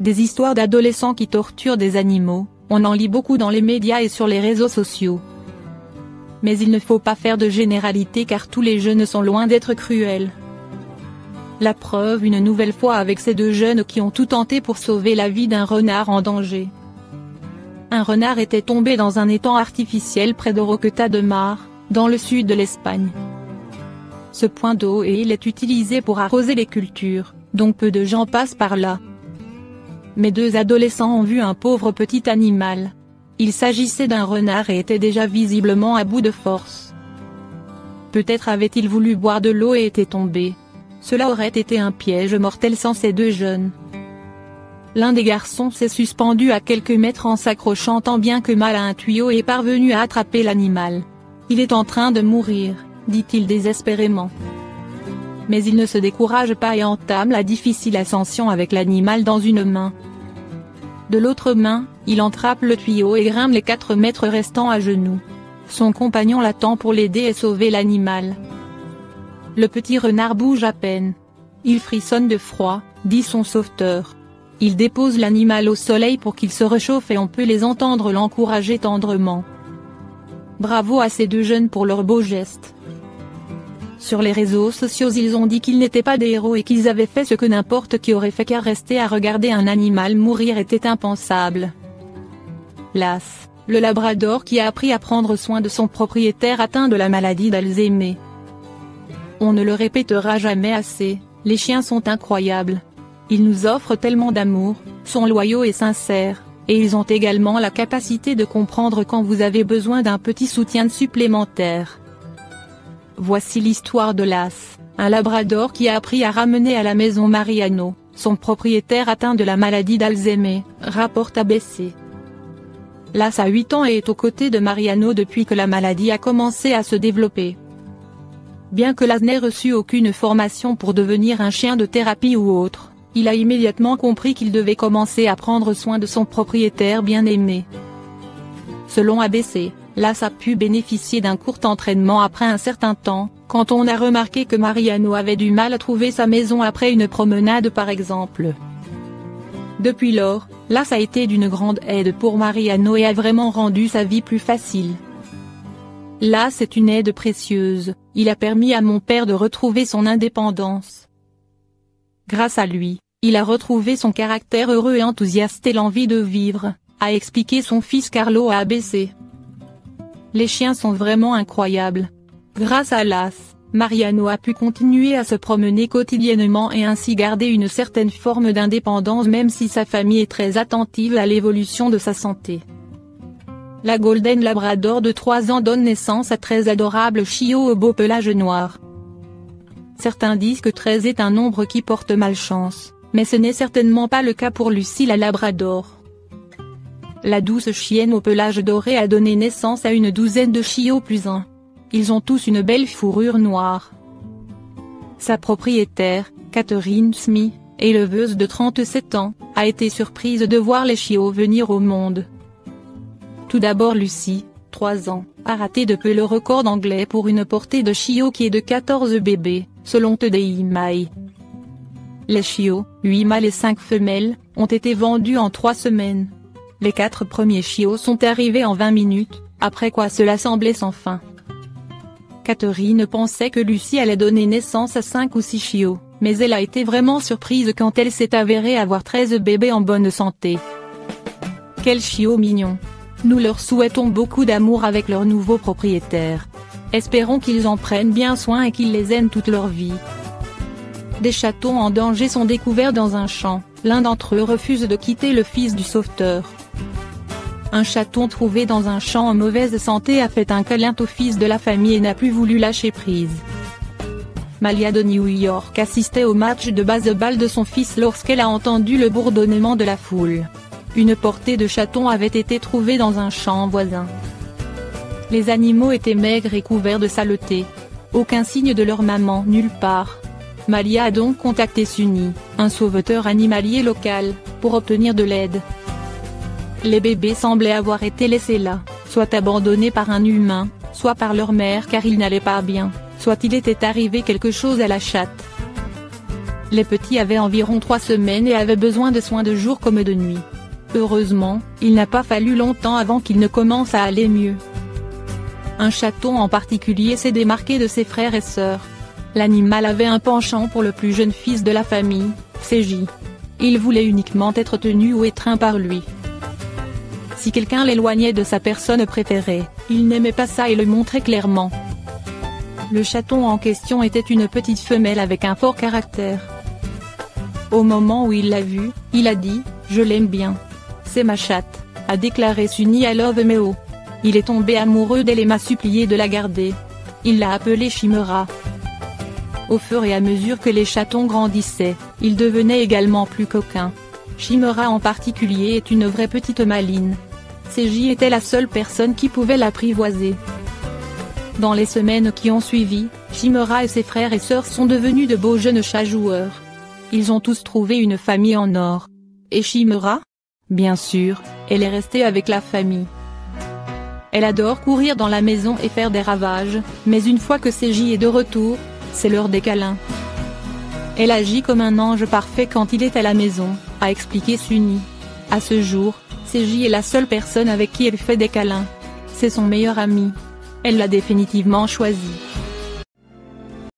Des histoires d'adolescents qui torturent des animaux, on en lit beaucoup dans les médias et sur les réseaux sociaux. Mais il ne faut pas faire de généralité car tous les jeunes sont loin d'être cruels. La preuve une nouvelle fois avec ces deux jeunes qui ont tout tenté pour sauver la vie d'un renard en danger. Un renard était tombé dans un étang artificiel près de Roqueta de Mar, dans le sud de l'Espagne. Ce point d'eau et il est utilisé pour arroser les cultures, donc peu de gens passent par là. Mais deux adolescents ont vu un pauvre petit animal. Il s'agissait d'un renard et était déjà visiblement à bout de force. Peut-être avait-il voulu boire de l'eau et était tombé. Cela aurait été un piège mortel sans ces deux jeunes. L'un des garçons s'est suspendu à quelques mètres en s'accrochant tant bien que mal à un tuyau et est parvenu à attraper l'animal. Il est en train de mourir, dit-il désespérément. Mais il ne se décourage pas et entame la difficile ascension avec l'animal dans une main. De l'autre main, il entrape le tuyau et grimpe les 4 mètres restants à genoux. Son compagnon l'attend pour l'aider et sauver l'animal. Le petit renard bouge à peine. Il frissonne de froid, dit son sauveteur. Il dépose l'animal au soleil pour qu'il se réchauffe et on peut les entendre l'encourager tendrement. Bravo à ces deux jeunes pour leur beau geste. Sur les réseaux sociaux ils ont dit qu'ils n'étaient pas des héros et qu'ils avaient fait ce que n'importe qui aurait fait car rester à regarder un animal mourir était impensable. Las, le labrador qui a appris à prendre soin de son propriétaire atteint de la maladie d'Alzheimer. On ne le répétera jamais assez, les chiens sont incroyables. Ils nous offrent tellement d'amour, sont loyaux et sincères, et ils ont également la capacité de comprendre quand vous avez besoin d'un petit soutien supplémentaire. Voici l'histoire de Las, un labrador qui a appris à ramener à la maison Mariano, son propriétaire atteint de la maladie d'Alzheimer, rapporte ABC. Las a 8 ans et est aux côtés de Mariano depuis que la maladie a commencé à se développer. Bien que Las n'ait reçu aucune formation pour devenir un chien de thérapie ou autre, il a immédiatement compris qu'il devait commencer à prendre soin de son propriétaire bien-aimé. Selon ABC, Las a pu bénéficier d'un court entraînement après un certain temps, quand on a remarqué que Mariano avait du mal à trouver sa maison après une promenade par exemple. Depuis lors, Las a été d'une grande aide pour Mariano et a vraiment rendu sa vie plus facile. Las est une aide précieuse, il a permis à mon père de retrouver son indépendance. Grâce à lui, il a retrouvé son caractère heureux et enthousiaste et l'envie de vivre, a expliqué son fils Carlo à ABC. Les chiens sont vraiment incroyables. Grâce à Las, Mariano a pu continuer à se promener quotidiennement et ainsi garder une certaine forme d'indépendance même si sa famille est très attentive à l'évolution de sa santé. La Golden Labrador de 3 ans donne naissance à 13 adorables chiots au beau pelage noir. Certains disent que 13 est un nombre qui porte malchance, mais ce n'est certainement pas le cas pour Lucie la Labrador. La douce chienne au pelage doré a donné naissance à une douzaine de chiots plus un. Ils ont tous une belle fourrure noire. Sa propriétaire, Catherine Smith, éleveuse de 37 ans, a été surprise de voir les chiots venir au monde. Tout d'abord Lucie, 3 ans, a raté de peu le record anglais pour une portée de chiots qui est de 14 bébés, selon Today Mail. Les chiots, 8 mâles et 5 femelles, ont été vendus en 3 semaines. Les 4 premiers chiots sont arrivés en 20 minutes, après quoi cela semblait sans fin. Catherine pensait que Lucie allait donner naissance à 5 ou 6 chiots, mais elle a été vraiment surprise quand elle s'est avérée avoir 13 bébés en bonne santé. Quels chiots mignons! Nous leur souhaitons beaucoup d'amour avec leur nouveau propriétaire. Espérons qu'ils en prennent bien soin et qu'ils les aiment toute leur vie. Des chatons en danger sont découverts dans un champ, l'un d'entre eux refuse de quitter le fils du sauveteur. Un chaton trouvé dans un champ en mauvaise santé a fait un câlin au fils de la famille et n'a plus voulu lâcher prise. Malia de New York assistait au match de baseball de son fils lorsqu'elle a entendu le bourdonnement de la foule. Une portée de chatons avait été trouvée dans un champ voisin. Les animaux étaient maigres et couverts de saleté. Aucun signe de leur maman nulle part. Malia a donc contacté Sunny, un sauveteur animalier local, pour obtenir de l'aide. Les bébés semblaient avoir été laissés là, soit abandonnés par un humain, soit par leur mère car ils n'allaient pas bien, soit il était arrivé quelque chose à la chatte. Les petits avaient environ 3 semaines et avaient besoin de soins de jour comme de nuit. Heureusement, il n'a pas fallu longtemps avant qu'il ne commence à aller mieux. Un chaton en particulier s'est démarqué de ses frères et sœurs. L'animal avait un penchant pour le plus jeune fils de la famille, CJ. Il voulait uniquement être tenu ou étreint par lui. Si quelqu'un l'éloignait de sa personne préférée, il n'aimait pas ça et le montrait clairement. Le chaton en question était une petite femelle avec un fort caractère. Au moment où il l'a vue, il a dit « Je l'aime bien. C'est ma chatte », a déclaré Sunny à Love Meo. Il est tombé amoureux d'elle et m'a supplié de la garder. Il l'a appelée Chimera. Au fur et à mesure que les chatons grandissaient, ils devenaient également plus coquins. Chimera en particulier est une vraie petite maline. CJ était la seule personne qui pouvait l'apprivoiser. Dans les semaines qui ont suivi, Chimera et ses frères et sœurs sont devenus de beaux jeunes chats joueurs. Ils ont tous trouvé une famille en or. Et Chimera? Bien sûr, elle est restée avec la famille. Elle adore courir dans la maison et faire des ravages, mais une fois que CJ est de retour, c'est l'heure des câlins. Elle agit comme un ange parfait quand il est à la maison, a expliqué Sunny. À ce jour, CJ est la seule personne avec qui elle fait des câlins. C'est son meilleur ami. Elle l'a définitivement choisi.